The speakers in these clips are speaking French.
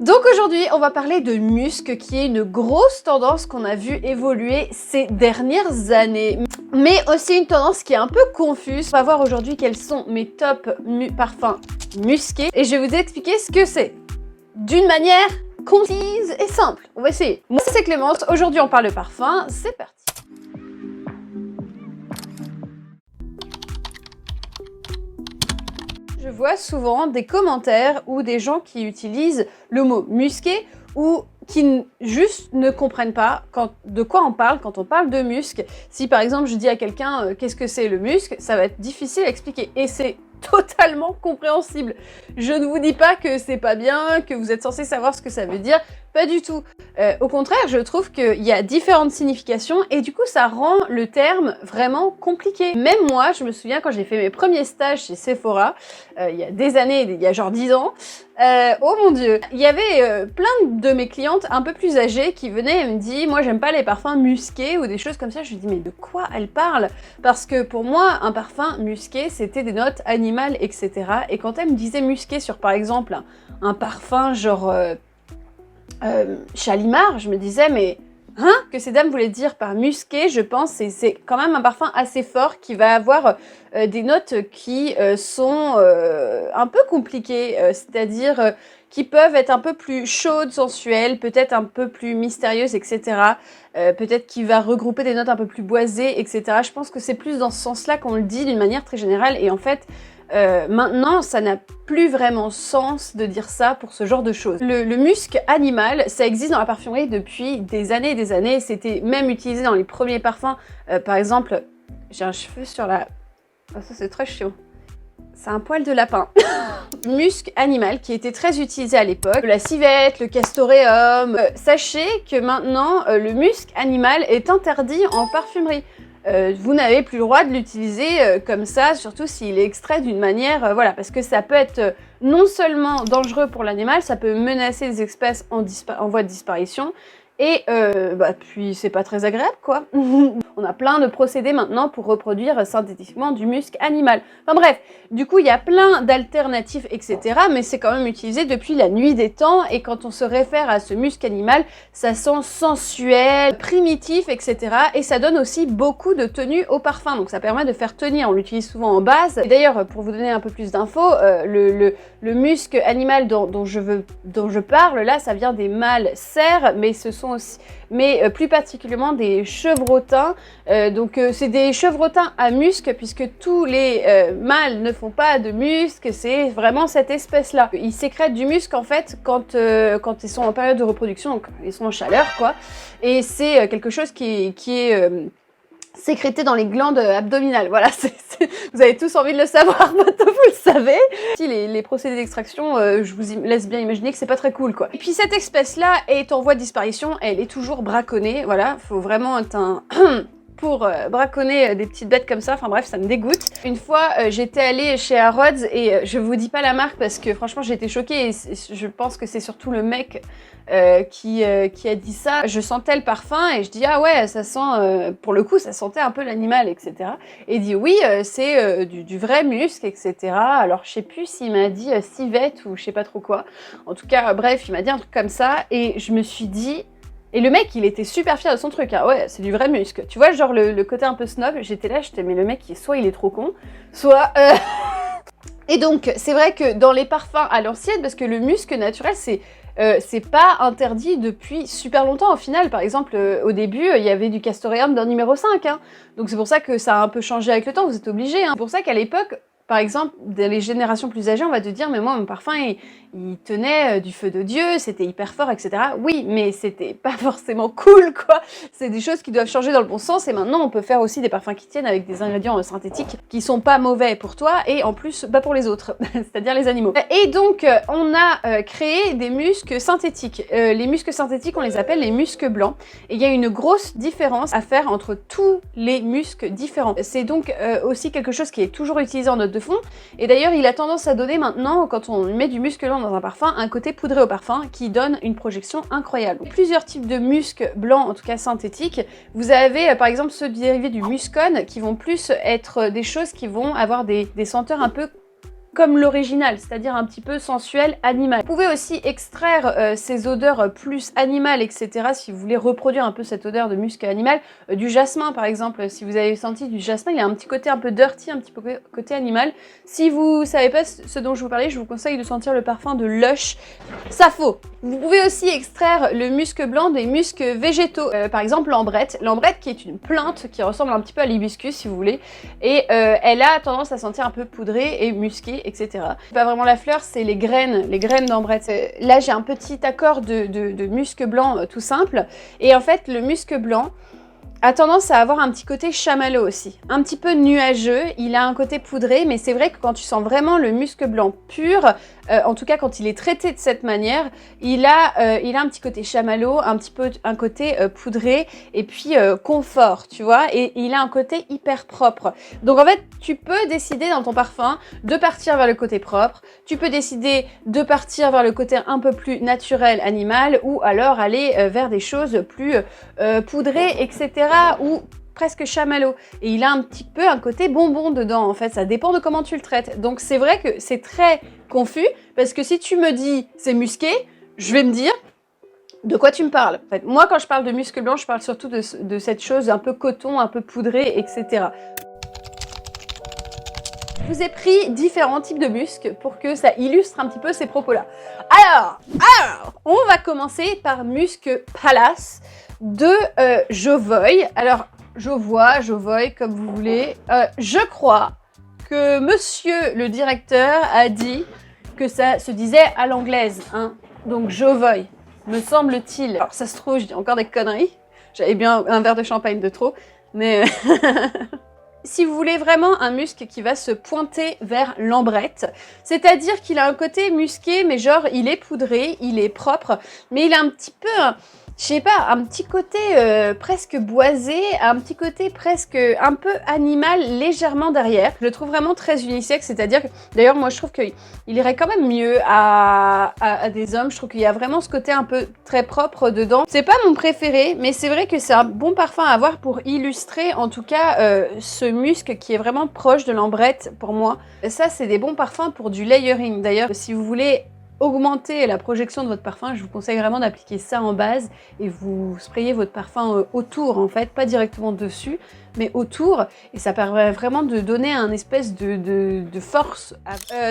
Donc aujourd'hui, on va parler de musc, qui est une grosse tendance qu'on a vu évoluer ces dernières années. Mais aussi une tendance qui est un peu confuse. On va voir aujourd'hui quels sont mes top parfums musqués. Et je vais vous expliquer ce que c'est. D'une manière concise et simple. On va essayer. Moi, c'est Clémence. Aujourd'hui, on parle de parfum. C'est parti. Je vois souvent des commentaires ou des gens qui utilisent le mot musqué ou qui juste ne comprennent pas de quoi on parle quand on parle de musc. Si par exemple je dis à quelqu'un qu'est-ce que c'est le musc, ça va être difficile à expliquer et c'est totalement compréhensible. Je ne vous dis pas que c'est pas bien, que vous êtes censé savoir ce que ça veut dire, pas du tout. Au contraire, je trouve qu'il y a différentes significations et du coup ça rend le terme vraiment compliqué. Même moi, je me souviens quand j'ai fait mes premiers stages chez Sephora, il y a des années, il y a genre 10 ans, oh mon dieu, il y avait plein de mes clientes un peu plus âgées qui venaient et me disaient moi j'aime pas les parfums musqués ou des choses comme ça. Je lui dis mais de quoi elle parle? Parce que pour moi un parfum musqué c'était des notes animales, etc. Et quand elle me disait musqué sur par exemple un parfum genre Chalimard, je me disais mais hein, que ces dames voulaient dire par musqué, je pense, c'est quand même un parfum assez fort qui va avoir des notes qui sont un peu compliquées, c'est-à-dire qui peuvent être un peu plus chaudes, sensuelles, peut-être un peu plus mystérieuses, etc. Peut-être qu'il va regrouper des notes un peu plus boisées, etc. Je pense que c'est plus dans ce sens-là qu'on le dit d'une manière très générale et en fait, maintenant, ça n'a plus vraiment sens de dire ça pour ce genre de choses. Le musc animal, ça existe dans la parfumerie depuis des années et des années. C'était même utilisé dans les premiers parfums. Par exemple, j'ai un cheveu sur la... Oh, ça c'est très chiant. C'est un poil de lapin. Musc animal qui était très utilisé à l'époque. La civette, le castoreum. Sachez que maintenant, le musc animal est interdit en parfumerie. Vous n'avez plus le droit de l'utiliser comme ça, surtout s'il est extrait d'une manière, voilà, parce que ça peut être non seulement dangereux pour l'animal, ça peut menacer des espèces en voie de disparition, et puis c'est pas très agréable quoi. On a plein de procédés maintenant pour reproduire synthétiquement du musc animal. Enfin bref, du coup il y a plein d'alternatives, etc. Mais c'est quand même utilisé depuis la nuit des temps et quand on se réfère à ce musc animal, ça sent sensuel, primitif, etc. Et ça donne aussi beaucoup de tenue au parfum, donc ça permet de faire tenir, on l'utilise souvent en base. Et d'ailleurs, pour vous donner un peu plus d'infos, le musc animal dont je parle, là ça vient des mâles cerfs, mais ce sont aussi, plus particulièrement des chevrotins. Donc c'est des chevrotins à musc puisque tous les mâles ne font pas de musc, c'est vraiment cette espèce-là. Ils sécrètent du musc en fait quand ils sont en période de reproduction, donc ils sont en chaleur quoi. Et c'est quelque chose qui est sécrété dans les glandes abdominales. Voilà, vous avez tous envie de le savoir, maintenant vous le savez. Si les procédés d'extraction, je vous laisse bien imaginer que c'est pas très cool, quoi. Et puis cette espèce-là est en voie de disparition, elle est toujours braconnée, voilà, faut vraiment être un... pour braconner des petites bêtes comme ça, enfin bref, ça me dégoûte. Une fois, j'étais allée chez Harrods et je vous dis pas la marque parce que franchement j'ai été choquée et je pense que c'est surtout le mec qui a dit ça. Je sentais le parfum et je dis ah ouais, ça sent, pour le coup ça sentait un peu l'animal, etc. Et il dit oui, c'est du vrai musc, etc. Alors je sais plus s'il m'a dit civette ou je sais pas trop quoi. En tout cas, bref, il m'a dit un truc comme ça et je me suis dit... Et le mec, il était super fier de son truc, hein. Ouais, c'est du vrai musc. Tu vois, genre le côté un peu snob, j'étais là, mais le mec, soit il est trop con, soit... Et donc, c'est vrai que dans les parfums à l'ancienne, parce que le musc naturel, c'est pas interdit depuis super longtemps au final. Par exemple, au début, il y avait du castoreum dans numéro 5, hein. Donc c'est pour ça que ça a un peu changé avec le temps, vous êtes obligés, hein. C'est pour ça qu'à l'époque... Par exemple, dans les générations plus âgées, on va te dire, mais moi, mon parfum, il tenait du feu de Dieu, c'était hyper fort, etc. Oui, mais c'était pas forcément cool, quoi. C'est des choses qui doivent changer dans le bon sens, et maintenant, on peut faire aussi des parfums qui tiennent avec des ingrédients synthétiques qui sont pas mauvais pour toi, et en plus, pas pour les autres, c'est-à-dire les animaux. Et donc, on a créé des muscs synthétiques. Les muscs synthétiques, on les appelle les muscs blancs, et il y a une grosse différence à faire entre tous les muscs différents. C'est donc aussi quelque chose qui est toujours utilisé en note de fond, et d'ailleurs il a tendance à donner maintenant, quand on met du musc blanc dans un parfum, un côté poudré au parfum qui donne une projection incroyable. Plusieurs types de musc blanc, en tout cas synthétiques. Vous avez par exemple ceux dérivés du muscone qui vont plus être des choses qui vont avoir des senteurs un peu comme l'original, c'est-à-dire un petit peu sensuel, animal. Vous pouvez aussi extraire ces odeurs plus animales, etc. si vous voulez reproduire un peu cette odeur de musc animal. Du jasmin, par exemple, si vous avez senti du jasmin, il a un petit côté un peu dirty, un petit peu côté animal. Si vous savez pas ce dont je vous parlais, je vous conseille de sentir le parfum de Lush Sappho. Vous pouvez aussi extraire le musc blanc des muscs végétaux, par exemple l'ambrette. L'ambrette qui est une plante qui ressemble un petit peu à l'hibiscus si vous voulez, et elle a tendance à sentir un peu poudré et musqué, etc. C'est pas vraiment la fleur, c'est les graines d'ambrette. Là j'ai un petit accord de musc blanc tout simple, et en fait le musc blanc a tendance à avoir un petit côté chamallow aussi, un petit peu nuageux, il a un côté poudré, mais c'est vrai que quand tu sens vraiment le musc blanc pur, en tout cas quand il est traité de cette manière, il a un petit côté chamallow, un côté poudré, et puis confort, tu vois, et il a un côté hyper propre. Donc en fait, tu peux décider dans ton parfum de partir vers le côté propre, tu peux décider de partir vers le côté un peu plus naturel, animal, ou alors aller vers des choses plus poudrées, etc., ou presque chamallow. Et il a un petit peu un côté bonbon dedans, en fait, ça dépend de comment tu le traites. Donc c'est vrai que c'est très confus, parce que si tu me dis c'est musqué, je vais me dire de quoi tu me parles. En fait, moi quand je parle de musc blanc, je parle surtout de cette chose un peu coton, un peu poudré, etc. Je vous ai pris différents types de musc pour que ça illustre un petit peu ces propos-là. Alors, on va commencer par Musc Palace de Jovoy. Alors, Jovoy, comme vous voulez. Je crois que monsieur le directeur a dit que ça se disait à l'anglaise, hein. Donc Jovoy, me semble-t-il. Alors ça se trouve, je dis encore des conneries. J'avais bien un verre de champagne de trop, mais... Si vous voulez vraiment un musc qui va se pointer vers l'ambrette, c'est-à-dire qu'il a un côté musqué, mais genre il est poudré, il est propre, mais il a un petit peu, je sais pas, un petit côté presque boisé, un petit côté presque un peu animal légèrement derrière. Je le trouve vraiment très unisexe, c'est-à-dire que, d'ailleurs moi je trouve qu'il irait quand même mieux à des hommes. Je trouve qu'il y a vraiment ce côté un peu très propre dedans. C'est pas mon préféré, mais c'est vrai que c'est un bon parfum à avoir pour illustrer en tout cas ce musc qui est vraiment proche de l'ambrette pour moi. Ça c'est des bons parfums pour du layering. D'ailleurs si vous voulez augmenter la projection de votre parfum, je vous conseille vraiment d'appliquer ça en base et vous sprayez votre parfum autour en fait, pas directement dessus, mais autour, et ça permet vraiment de donner un espèce de force.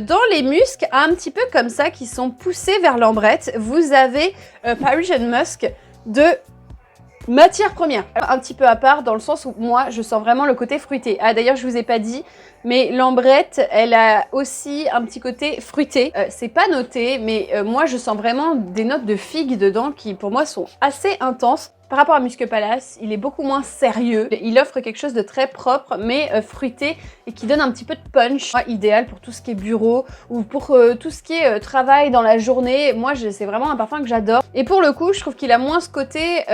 Dans les muscs, un petit peu comme ça, qui sont poussés vers l'ambrette, vous avez Parisian Musk de Matière première. Un petit peu à part dans le sens où moi je sens vraiment le côté fruité. Ah d'ailleurs je vous ai pas dit, mais l'ambrette elle a aussi un petit côté fruité. C'est pas noté, mais moi je sens vraiment des notes de figue dedans qui pour moi sont assez intenses. Par rapport à Musc Palace, il est beaucoup moins sérieux. Il offre quelque chose de très propre, mais fruité, et qui donne un petit peu de punch. Idéal pour tout ce qui est bureau, ou pour tout ce qui est travail dans la journée. Moi, c'est vraiment un parfum que j'adore. Et pour le coup, je trouve qu'il a moins ce côté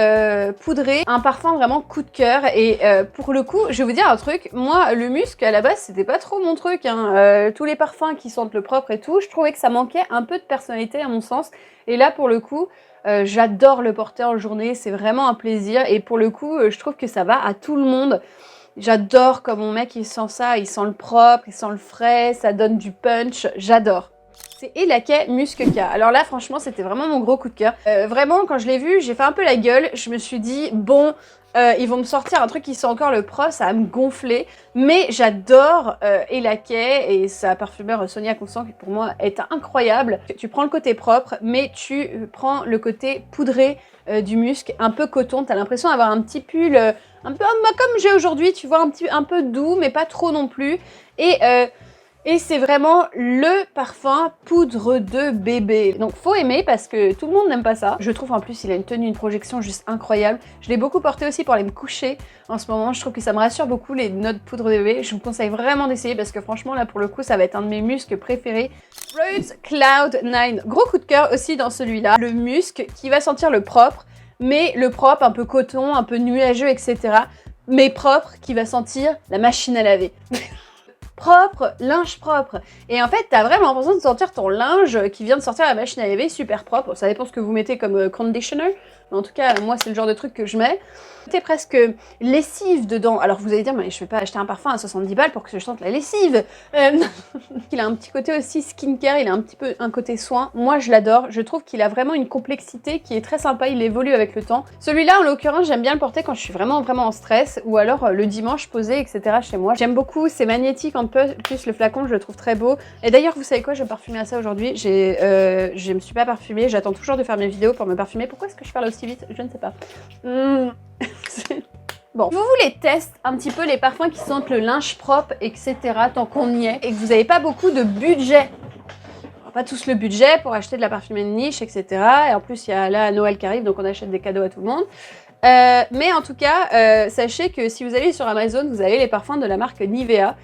poudré. Un parfum vraiment coup de cœur. Et pour le coup, je vais vous dire un truc. Moi, le musc, à la base, c'était pas trop mon truc, hein. Tous les parfums qui sentent le propre et tout, je trouvais que ça manquait un peu de personnalité à mon sens. Et là, pour le coup... j'adore le porter en journée, c'est vraiment un plaisir, et pour le coup je trouve que ça va à tout le monde. J'adore comme mon mec il sent ça, il sent le propre, il sent le frais, ça donne du punch, j'adore. C'est Elakay Musc K. Alors là franchement c'était vraiment mon gros coup de cœur. Vraiment quand je l'ai vu j'ai fait un peu la gueule, je me suis dit bon... ils vont me sortir un truc qui sent encore le pro, ça va me gonfler. Mais j'adore Elakay et sa parfumeur Sonia Constant qui pour moi est incroyable. Tu prends le côté propre, mais tu prends le côté poudré du musc, un peu coton. T'as l'impression d'avoir un petit pull, un peu comme j'ai aujourd'hui, tu vois, un peu doux, mais pas trop non plus. Et c'est vraiment le parfum poudre de bébé. Donc faut aimer parce que tout le monde n'aime pas ça. Je trouve en plus il a une tenue, une projection juste incroyable. Je l'ai beaucoup porté aussi pour aller me coucher en ce moment. Je trouve que ça me rassure beaucoup les notes poudre de bébé. Je vous conseille vraiment d'essayer parce que franchement là pour le coup ça va être un de mes muscs préférés. Rose Cloud 9. Gros coup de cœur aussi dans celui-là. Le musc qui va sentir le propre, mais le propre un peu coton, un peu nuageux, etc. Mais propre qui va sentir la machine à laver. propre, linge propre. Et en fait, t'as vraiment l'impression de sentir ton linge qui vient de sortir à la machine à laver, super propre. Ça dépend ce que vous mettez comme conditioner. Mais en tout cas, moi, c'est le genre de truc que je mets. T'es presque lessive dedans. Alors vous allez dire, mais je vais pas acheter un parfum à 70 balles pour que je sente la lessive. Il a un petit côté aussi skincare, il a un petit peu un côté soin. Moi, je l'adore. Je trouve qu'il a vraiment une complexité qui est très sympa. Il évolue avec le temps. Celui-là, en l'occurrence, j'aime bien le porter quand je suis vraiment en stress ou alors le dimanche posé, etc. chez moi. J'aime beaucoup. C'est magnétique un peu. Plus le flacon, je le trouve très beau. Et d'ailleurs, vous savez quoi, je vais parfumer à ça aujourd'hui. Je me suis pas parfumée. J'attends toujours de faire mes vidéos pour me parfumer. Pourquoi est-ce que je parle aussi vite? Je ne sais pas. Bon, vous voulez tester un petit peu les parfums qui sentent le linge propre, etc. tant qu'on y est, et que vous n'avez pas beaucoup de budget. Pas tous le budget pour acheter de la parfumerie de niche, etc. Et en plus, il y a là Noël qui arrive, donc on achète des cadeaux à tout le monde. Mais en tout cas, sachez que si vous allez sur Amazon, vous avez les parfums de la marque Nivea.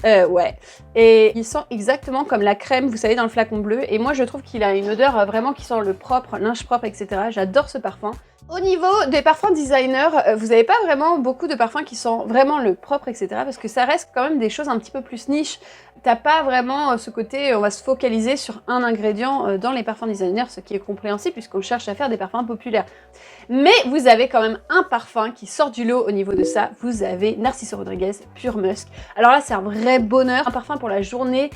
Ouais. Et il sent exactement comme la crème, vous savez, dans le flacon bleu. Et moi, je trouve qu'il a une odeur vraiment qui sent le propre, linge propre, etc. J'adore ce parfum. Au niveau des parfums designer, vous n'avez pas vraiment beaucoup de parfums qui sentent vraiment le propre, etc. Parce que ça reste quand même des choses un petit peu plus niche. T'as pas vraiment ce côté, on va se focaliser sur un ingrédient dans les parfums designer, ce qui est compréhensible puisqu'on cherche à faire des parfums populaires. Mais vous avez quand même un parfum qui sort du lot au niveau de ça. Vous avez Narciso Rodriguez Pure Musk. Alors là, c'est un vrai bonheur. Un parfum pour la journée,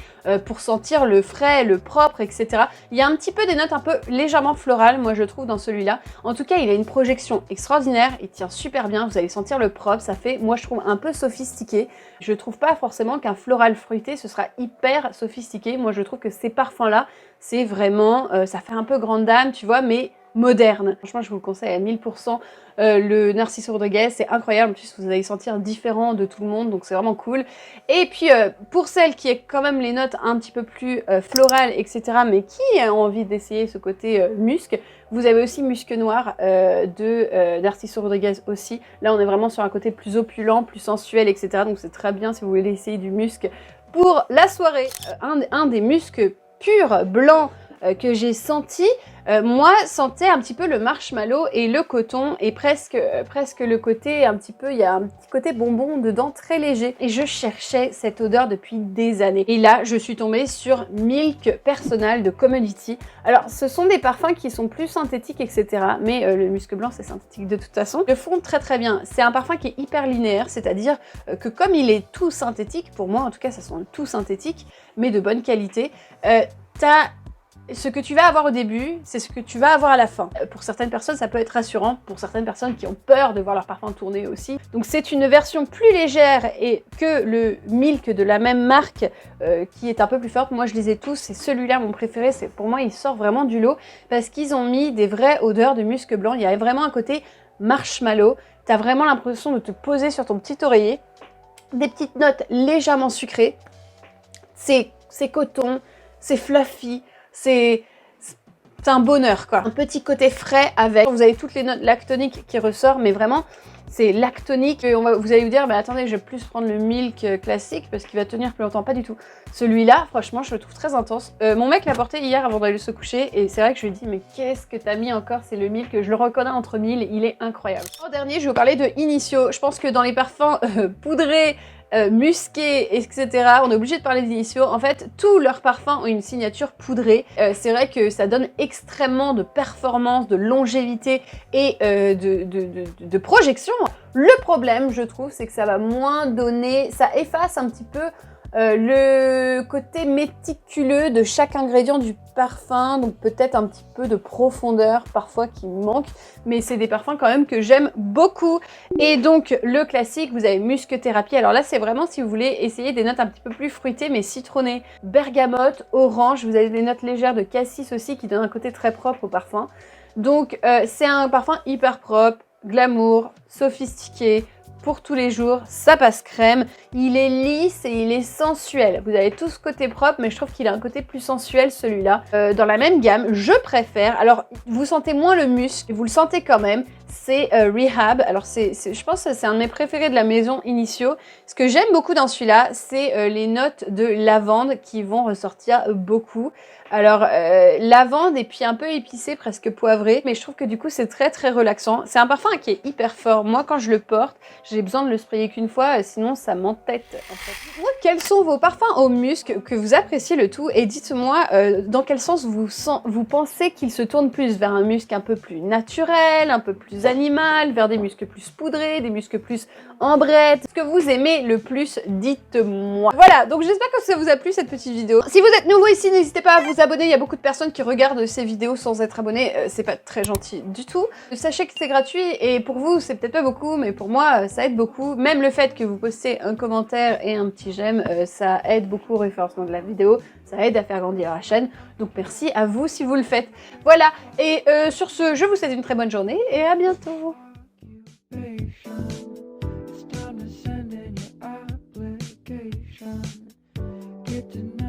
pour sentir le frais, le propre, etc. Il y a un petit peu des notes un peu légèrement florales, moi je trouve, dans celui-là. En tout cas, il a une projection extraordinaire. Il tient super bien. Vous allez sentir le propre. Ça fait, moi je trouve, un peu sophistiqué. Je trouve pas forcément qu'un floral fruité, ce sera hyper sophistiqué. Moi je trouve que ces parfums-là, c'est vraiment, ça fait un peu grande dame, tu vois, mais moderne. Franchement, je vous le conseille à 1000%. Le Narciso Rodriguez, c'est incroyable. En plus, vous allez sentir différent de tout le monde, donc c'est vraiment cool. Et puis, pour celles qui aient quand même les notes un petit peu plus florales, etc., mais qui ont envie d'essayer ce côté musc, vous avez aussi Musc Noir de Narciso Rodriguez aussi. Là, on est vraiment sur un côté plus opulent, plus sensuel, etc. Donc, c'est très bien si vous voulez essayer du musc pour la soirée. Un des muscs purs, blancs, que j'ai senti, moi, sentait un petit peu le marshmallow et le coton et presque le côté un petit peu, il y a un petit côté bonbon dedans très léger. Et je cherchais cette odeur depuis des années. Et là, je suis tombée sur Milk Personal de Commodity. Alors, ce sont des parfums qui sont plus synthétiques, etc. Mais le musc blanc, c'est synthétique de toute façon. Ils le font très très bien. C'est un parfum qui est hyper linéaire, c'est-à-dire que comme il est tout synthétique, pour moi en tout cas, ça sent tout synthétique, mais de bonne qualité, ce que tu vas avoir au début, c'est ce que tu vas avoir à la fin. Pour certaines personnes, ça peut être rassurant. Pour certaines personnes qui ont peur de voir leur parfum tourner aussi. Donc c'est une version plus légère et que le Milk de la même marque qui est un peu plus forte. Moi, je les ai tous. C'est celui-là mon préféré. C'est pour moi, il sort vraiment du lot parce qu'ils ont mis des vraies odeurs de musc blanc. Il y a vraiment un côté marshmallow. T'as vraiment l'impression de te poser sur ton petit oreiller. Des petites notes légèrement sucrées. C'est coton, c'est fluffy. C'est un bonheur, quoi. Un petit côté frais avec. Vous avez toutes les notes lactoniques qui ressortent, mais vraiment, c'est lactonique. Vous allez vous dire, mais attendez, je vais plus prendre le Milk classique parce qu'il va tenir plus longtemps. Pas du tout. Celui-là, franchement, je le trouve très intense. Mon mec l'a porté hier avant d'aller se coucher et c'est vrai que je lui ai dit, mais qu'est-ce que t'as mis encore? C'est le Milk. Je le reconnais entre mille. Il est incroyable. En dernier, je vais vous parler de Initio. Je pense que dans les parfums poudrés, musqués, etc. On est obligé de parler d'Initio. En fait, tous leurs parfums ont une signature poudrée. C'est vrai que ça donne extrêmement de performance, de longévité et de projection. Le problème, je trouve, c'est que ça va moins donner, ça efface un petit peu le côté méticuleux de chaque ingrédient du parfum, donc peut-être un petit peu de profondeur parfois qui me manque, mais c'est des parfums quand même que j'aime beaucoup. Et donc le classique, vous avez Musc Thérapie. Alors là, c'est vraiment si vous voulez essayer des notes un petit peu plus fruitées mais citronnées, bergamote, orange. Vous avez des notes légères de cassis aussi qui donnent un côté très propre au parfum. Donc c'est un parfum hyper propre, glamour, sophistiqué, pour tous les jours, ça passe crème, il est lisse et il est sensuel. Vous avez tout ce côté propre, mais je trouve qu'il a un côté plus sensuel celui-là. Dans la même gamme, je préfère, alors vous sentez moins le musc, vous le sentez quand même, c'est Rehab. Alors je pense que c'est un de mes préférés de la maison Initio. Ce que j'aime beaucoup dans celui-là, c'est les notes de lavande qui vont ressortir beaucoup. Alors, lavande et puis un peu épicé, presque poivré. Mais je trouve que du coup, c'est très très relaxant. C'est un parfum qui est hyper fort. Moi, quand je le porte, j'ai besoin de le sprayer qu'une fois, sinon ça m'entête en fait. Dites-moi quels sont vos parfums au musc que vous appréciez le tout et dites-moi dans quel sens vous pensez qu'il se tourne plus vers un musc un peu plus naturel, un peu plus animal, vers des muscs plus poudrés, des muscs plus ambrette. Ce que vous aimez le plus, dites-moi. Voilà, donc j'espère que ça vous a plu cette petite vidéo. Si vous êtes nouveau ici, n'hésitez pas à vous abonner. Il y a beaucoup de personnes qui regardent ces vidéos sans être abonnées. C'est pas très gentil du tout. Sachez que c'est gratuit et pour vous, c'est peut-être pas beaucoup, mais pour moi, ça aide beaucoup. Même le fait que vous postez un commentaire et un petit j'aime, ça aide beaucoup au référencement de la vidéo. Ça aide à faire grandir la chaîne. Donc merci à vous si vous le faites. Voilà, et sur ce, je vous souhaite une très bonne journée et à bientôt. Get to know